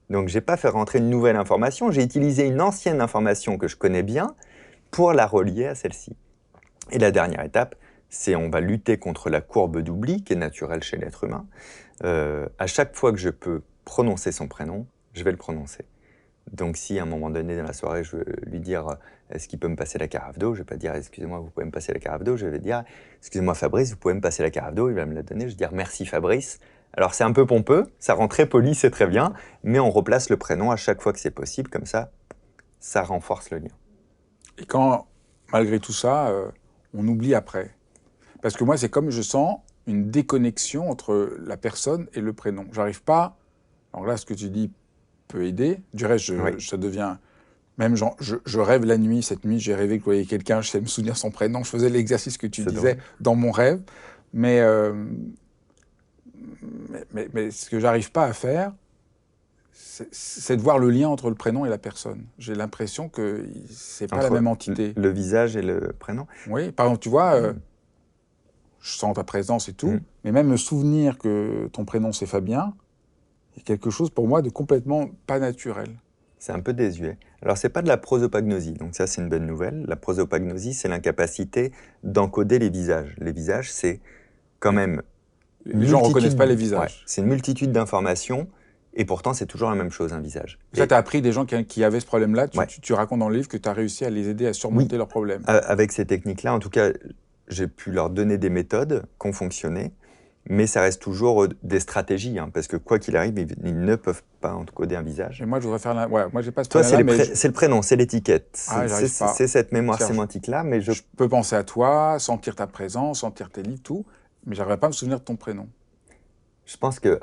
Donc, je n'ai pas fait rentrer une nouvelle information, j'ai utilisé une ancienne information que je connais bien pour la relier à celle-ci. Et la dernière étape, c'est on va lutter contre la courbe d'oubli qui est naturelle chez l'être humain. À chaque fois que je peux prononcer son prénom, je vais le prononcer. Donc si à un moment donné dans la soirée, je veux lui dire « Est-ce qu'il peut me passer la carafe d'eau ?» Je ne vais pas dire « Excusez-moi, vous pouvez me passer la carafe d'eau ?» Je vais dire « Excusez-moi Fabrice, vous pouvez me passer la carafe d'eau ?» Il va me la donner, je vais dire « Merci Fabrice ». Alors c'est un peu pompeux, ça rend très poli, c'est très bien, mais on replace le prénom à chaque fois que c'est possible, comme ça renforce le lien. Et quand, malgré tout ça, on oublie après. Parce que moi, c'est comme je sens une déconnexion entre la personne et le prénom. J'arrive pas... Alors là, ce que tu dis peut aider. Du reste, ça devient... Même genre, je rêve la nuit. Cette nuit, j'ai rêvé que je voyais quelqu'un, je sais me souvenir son prénom. Je faisais l'exercice que tu disais dans mon rêve. Mais ce que j'arrive pas à faire, c'est de voir le lien entre le prénom et la personne. J'ai l'impression que c'est pas la même entité. Le visage et le prénom. Oui, par exemple, tu vois, je sens ta présence et tout, mais même me souvenir que ton prénom c'est Fabien, il y a quelque chose pour moi de complètement pas naturel. C'est un peu désuet. Alors, c'est pas de la prosopagnosie, donc ça, c'est une bonne nouvelle. La prosopagnosie, c'est l'incapacité d'encoder les visages. Les visages, c'est quand même... Les gens ne reconnaissent pas les visages. Ouais, c'est une multitude d'informations, et pourtant, c'est toujours la même chose, un visage. Ça, tu as appris des gens qui avaient ce problème-là, tu racontes dans le livre que tu as réussi à les aider à surmonter leurs problèmes. Avec ces techniques-là, en tout cas, j'ai pu leur donner des méthodes qui ont fonctionné. Mais ça reste toujours des stratégies, hein, parce que quoi qu'il arrive, ils ne peuvent pas encoder un visage. Et moi, je voudrais faire ouais, moi, j'ai pas ce Toi, problème-là, mais c'est le prénom, c'est l'étiquette. ah, j'arrive pas. C'est cette mémoire C'est-à-dire, sémantique-là, mais je peux penser à toi, sentir ta présence, sentir tes livres, tout, mais j'arriverai pas à me souvenir de ton prénom. je pense que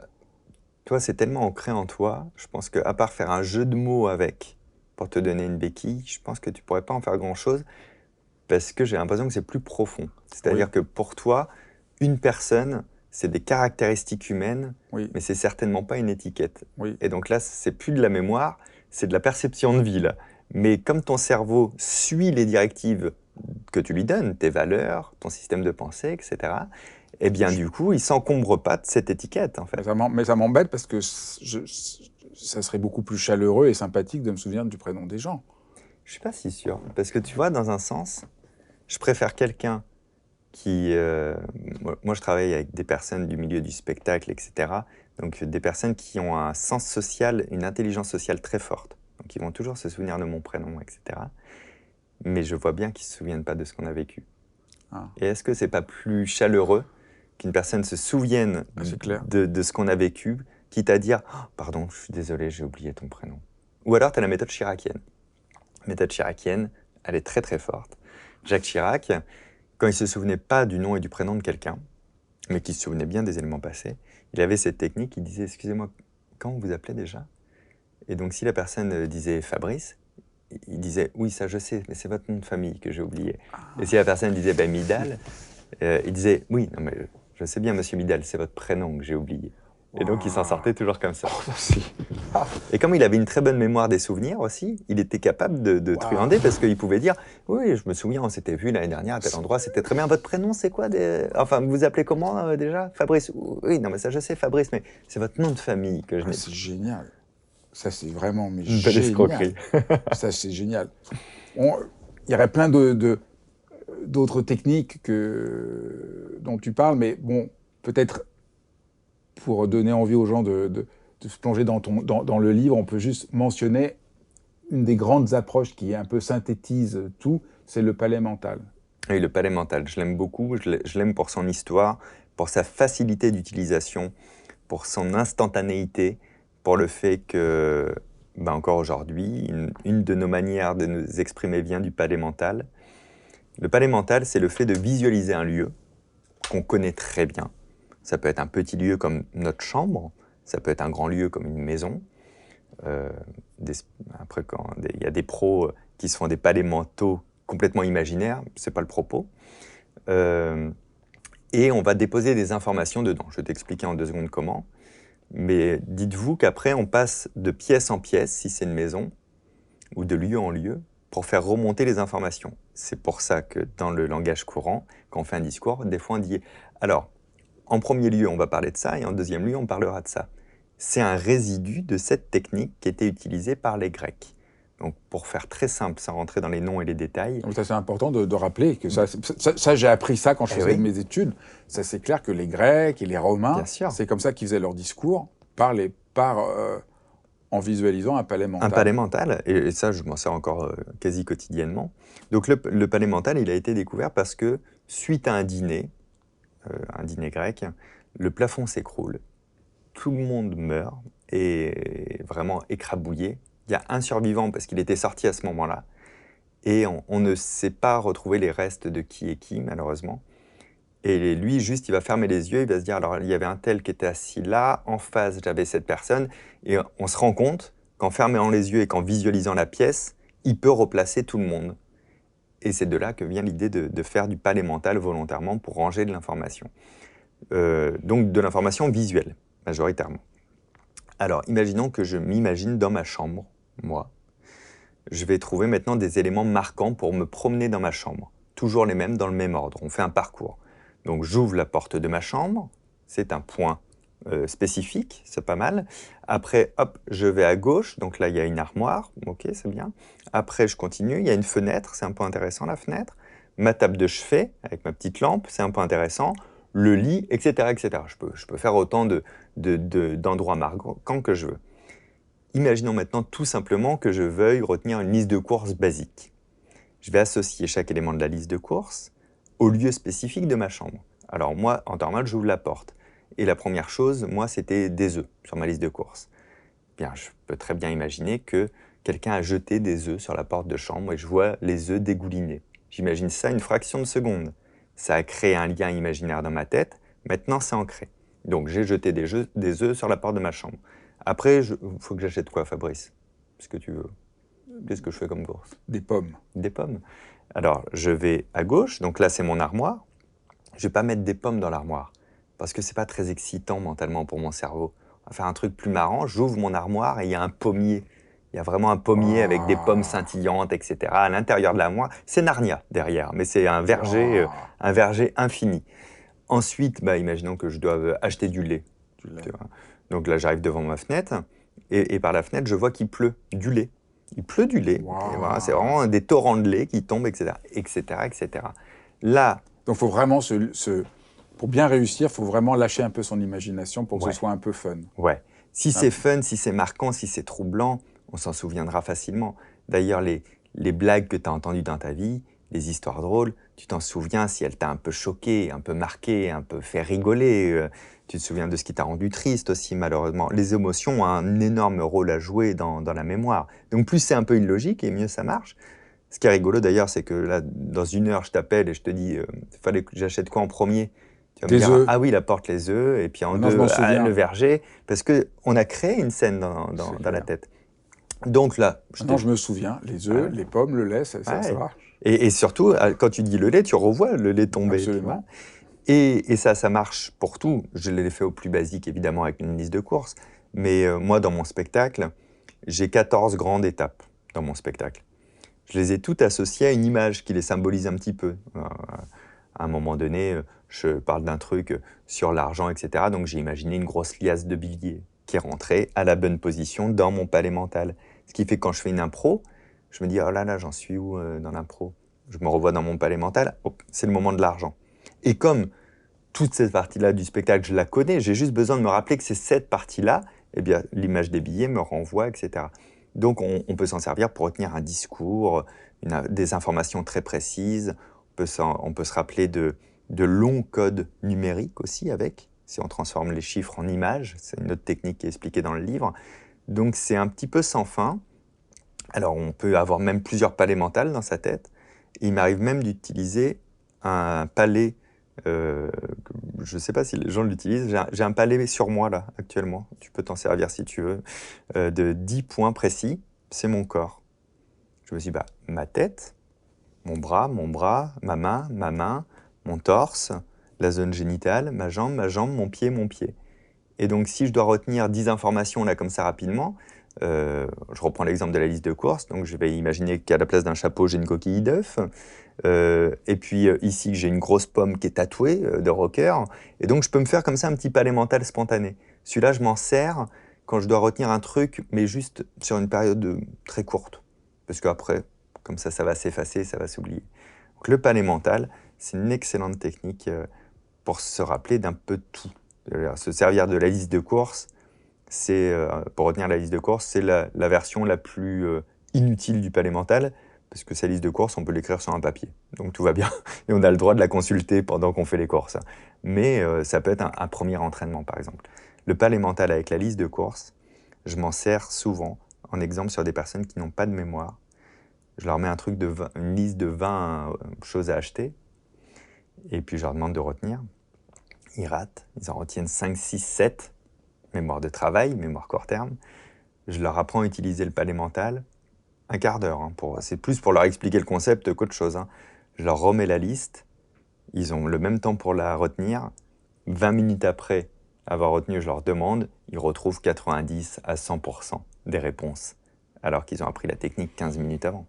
toi, c'est tellement ancré en toi, je pense qu'à part faire un jeu de mots avec, pour te donner une béquille, je pense que tu pourrais pas en faire grand-chose, parce que j'ai l'impression que c'est plus profond. C'est-à-dire Oui, que pour toi, une personne, c'est des caractéristiques humaines, oui, mais c'est certainement pas une étiquette. oui. Et donc là, c'est plus de la mémoire, c'est de la perception de vie, là. Mais comme ton cerveau suit les directives que tu lui donnes, tes valeurs, ton système de pensée, etc., eh bien, Je- du coup, il s'encombre pas de cette étiquette, en fait. mais ça m'embête parce que ça serait beaucoup plus chaleureux et sympathique de me souvenir du prénom des gens. Je suis pas si sûr. Parce que tu vois, dans un sens, je préfère quelqu'un qui... moi, je travaille avec des personnes du milieu du spectacle, etc. Donc, des personnes qui ont un sens social, une intelligence sociale très forte. Donc, ils vont toujours se souvenir de mon prénom, etc. Mais je vois bien qu'ils ne se souviennent pas de ce qu'on a vécu. Ah, Et est-ce que c'est pas plus chaleureux qu'une personne se souvienne ah, c'est clair. de ce qu'on a vécu, quitte à dire oh, pardon, je suis désolé, j'ai oublié ton prénom. Ou alors, tu as la méthode chiracienne. La méthode chiracienne, elle est très très forte. Jacques Chirac, quand il ne se souvenait pas du nom et du prénom de quelqu'un, mais qu'il se souvenait bien des éléments passés, il avait cette technique, il disait « Excusez-moi, quand on vous appelait déjà ?» Et donc si la personne disait Fabrice, il disait « Oui, ça je sais, mais c'est votre nom de famille que j'ai oublié. » Et si la personne disait ben, « Midal », il disait « Oui, non mais je sais bien, monsieur Midal, c'est votre prénom que j'ai oublié. » Et donc il s'en sortait toujours comme ça. Et comme il avait une très bonne mémoire des souvenirs aussi, il était capable de truander parce qu'il pouvait dire « Oui, je me souviens, on s'était vu l'année dernière à tel endroit, c'était très bien. Votre prénom, c'est quoi Enfin, vous vous appelez comment déjà Fabrice. Oui, non, mais ça, je sais, Fabrice, mais c'est votre nom de famille que je n'ai C'est génial. Ça, c'est vraiment mais Une belle génial. escroquerie. Ça, c'est génial. Il y aurait plein d'autres techniques dont tu parles, mais bon, peut-être pour donner envie aux gens de se plonger dans le livre, on peut juste mentionner une des grandes approches qui un peu synthétise tout, c'est le palais mental. Oui, le palais mental, je l'aime beaucoup, je l'aime pour son histoire, pour sa facilité d'utilisation, pour son instantanéité, pour le fait que, ben encore aujourd'hui, une de nos manières de nous exprimer vient du palais mental. Le palais mental, c'est le fait de visualiser un lieu qu'on connaît très bien. Ça peut être un petit lieu comme notre chambre, ça peut être un grand lieu comme une maison. Euh, après, il y a des pros qui se font des palais mentaux complètement imaginaires, c'est pas le propos. Et on va déposer des informations dedans. Je vais t'expliquer en 2 secondes comment. Mais dites-vous qu'après, on passe de pièce en pièce, si c'est une maison, ou de lieu en lieu, pour faire remonter les informations. C'est pour ça que dans le langage courant, quand on fait un discours, des fois on dit « Alors, en premier lieu, on va parler de ça, et en deuxième lieu, on parlera de ça. » C'est un résidu de cette technique qui était utilisée par les Grecs. Donc, pour faire très simple, sans rentrer dans les noms et les détails. Donc ça, c'est important de rappeler que ça j'ai appris ça quand je faisais oui. mes études. Ça, c'est clair que les Grecs et les Romains, Bien sûr. c'est comme ça qu'ils faisaient leur discours, en visualisant un palais mental. Un palais mental, et ça, je m'en sers encore quasi quotidiennement. Donc, le palais mental, il a été découvert parce que, suite à un dîner grec, le plafond s'écroule, tout le monde meurt, et vraiment écrabouillé. Il y a un survivant parce qu'il était sorti à ce moment-là, et on ne sait pas retrouver les restes de qui est qui, malheureusement. Et lui, juste, il va fermer les yeux, il va se dire, alors, il y avait un tel qui était assis là, en face, j'avais cette personne, et on se rend compte qu'en fermant les yeux et qu'en visualisant la pièce, il peut replacer tout le monde. Et c'est de là que vient l'idée de faire du palais mental volontairement pour ranger de l'information. Donc de l'information visuelle, majoritairement. Alors, imaginons que je m'imagine dans ma chambre, moi. Je vais trouver maintenant des éléments marquants pour me promener dans ma chambre. Toujours les mêmes, dans le même ordre. On fait un parcours. Donc j'ouvre la porte de ma chambre, c'est un point spécifique, c'est pas mal. Après, hop, je vais à gauche, donc là il y a une armoire, ok, c'est bien. Après, je continue, il y a une fenêtre, c'est un peu intéressant la fenêtre. Ma table de chevet, avec ma petite lampe, c'est un peu intéressant. Le lit, etc. etc. Je peux faire autant d'endroits marquants que je veux. Imaginons maintenant tout simplement que je veuille retenir une liste de courses basique. Je vais associer chaque élément de la liste de courses au lieu spécifique de ma chambre. Alors moi, en normal, j'ouvre la porte. Et la première chose, moi, c'était des œufs sur ma liste de courses. Bien, je peux très bien imaginer que quelqu'un a jeté des œufs sur la porte de chambre et je vois les œufs dégouliner. J'imagine ça une fraction de seconde. Ça a créé un lien imaginaire dans ma tête. Maintenant, c'est ancré. Donc, j'ai jeté des œufs sur la porte de ma chambre. Après, il faut que j'achète quoi, Fabrice? Ce que tu veux. Qu'est-ce que je fais comme course? Des pommes. Des pommes. Alors, je vais à gauche. Donc là, c'est mon armoire. Je ne vais pas mettre des pommes dans l'armoire parce que ce n'est pas très excitant mentalement pour mon cerveau. On va faire un truc plus marrant. J'ouvre mon armoire et il y a un pommier. Il y a vraiment un pommier avec des pommes scintillantes, etc. à l'intérieur de l'armoire. C'est Narnia derrière, mais c'est un verger infini. Ensuite, imaginons que je doive acheter du lait. Tu vois. Donc là, j'arrive devant ma fenêtre et par la fenêtre, je vois qu'il pleut du lait. Il pleut du lait. Et voilà, c'est vraiment des torrents de lait qui tombent, etc., etc., etc. Là, donc, il faut vraiment pour bien réussir, il faut vraiment lâcher un peu son imagination pour que ce soit un peu fun. Ouais. Si c'est fun, si c'est marquant, si c'est troublant, on s'en souviendra facilement. D'ailleurs, les blagues que tu as entendues dans ta vie, les histoires drôles, tu t'en souviens si elle t'a un peu choqué, un peu marqué, un peu fait rigoler. Tu te souviens de ce qui t'a rendu triste aussi, malheureusement. Les émotions ont un énorme rôle à jouer dans la mémoire. Donc, plus c'est un peu illogique et mieux ça marche. Ce qui est rigolo d'ailleurs, c'est que là, dans 1 heure, je t'appelle et je te dis, il fallait que j'achète quoi en premier? Tu vas me dire, ah oui, la porte, les œufs, et puis en deux, le verger, parce qu'on a créé une scène dans la tête. Donc là, je me souviens, les œufs, les pommes, le lait, ça va. Et surtout, quand tu dis le lait, tu revois le lait tomber. Absolument. Et ça marche pour tout. Je l'ai fait au plus basique, évidemment, avec une liste de courses. Mais moi, dans mon spectacle, j'ai 14 grandes étapes dans mon spectacle. Je les ai toutes associées à une image qui les symbolise un petit peu. À un moment donné, je parle d'un truc sur l'argent, etc. Donc j'ai imaginé une grosse liasse de billets qui est rentrée à la bonne position dans mon palais mental. Ce qui fait que quand je fais une impro, je me dis, oh là là, j'en suis où dans l'impro? Je me revois dans mon palais mental, c'est le moment de l'argent. Et comme toute cette partie-là du spectacle, je la connais, j'ai juste besoin de me rappeler que c'est cette partie-là, eh bien, l'image des billets me renvoie, etc. Donc, on peut s'en servir pour retenir un discours, des informations très précises. On peut se rappeler de longs codes numériques aussi avec, si on transforme les chiffres en images. C'est une autre technique qui est expliquée dans le livre. Donc, c'est un petit peu sans fin. Alors, on peut avoir même plusieurs palais mentaux dans sa tête. Et il m'arrive même d'utiliser un palais, je ne sais pas si les gens l'utilisent, j'ai un palais sur moi là, actuellement. Tu peux t'en servir si tu veux, de 10 points précis. C'est mon corps. Je me dis, ma tête, mon bras, ma main, mon torse, la zone génitale, ma jambe, mon pied. Et donc, si je dois retenir 10 informations là comme ça rapidement, je reprends l'exemple de la liste de courses, donc je vais imaginer qu'à la place d'un chapeau, j'ai une coquille d'œuf. Et puis ici, j'ai une grosse pomme qui est tatouée de rocker. Et donc, je peux me faire comme ça un petit palais mental spontané. Celui-là, je m'en sers quand je dois retenir un truc, mais juste sur une période très courte. Parce qu'après, comme ça va s'effacer, ça va s'oublier. Donc, le palais mental, c'est une excellente technique pour se rappeler d'un peu tout. Se servir de la liste de courses, pour retenir la liste de courses, c'est la version la plus inutile du palais mental, parce que sa liste de courses, on peut l'écrire sur un papier. Donc tout va bien, et on a le droit de la consulter pendant qu'on fait les courses. Mais ça peut être un premier entraînement, par exemple. Le palais mental avec la liste de courses, je m'en sers souvent en exemple sur des personnes qui n'ont pas de mémoire. Je leur mets une liste de 20 choses à acheter, et puis je leur demande de retenir. Ils ratent, ils en retiennent 5, 6, 7, mémoire de travail, mémoire court terme. Je leur apprends à utiliser le palais mental, un quart d'heure. C'est plus pour leur expliquer le concept qu'autre chose. Je leur remets la liste, ils ont le même temps pour la retenir. 20 minutes après avoir retenu, je leur demande, ils retrouvent 90 à 100% des réponses, alors qu'ils ont appris la technique 15 minutes avant.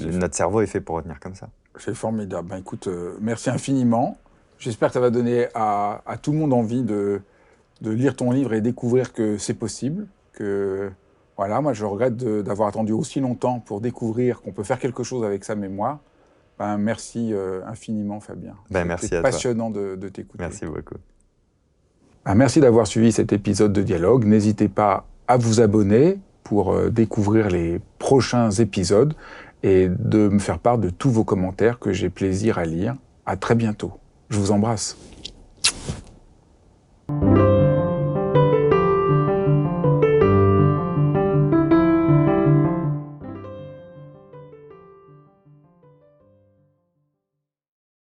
Notre cerveau est fait pour retenir comme ça. C'est formidable. Écoute, merci infiniment. J'espère que ça va donner à tout le monde envie de lire ton livre et découvrir que c'est possible. Voilà, moi je regrette d'avoir attendu aussi longtemps pour découvrir qu'on peut faire quelque chose avec sa mémoire. Merci infiniment, Fabien. Merci à toi. C'est passionnant de t'écouter. Merci beaucoup. Merci d'avoir suivi cet épisode de Dialogue. N'hésitez pas à vous abonner pour découvrir les prochains épisodes et de me faire part de tous vos commentaires que j'ai plaisir à lire. À très bientôt. Je vous embrasse.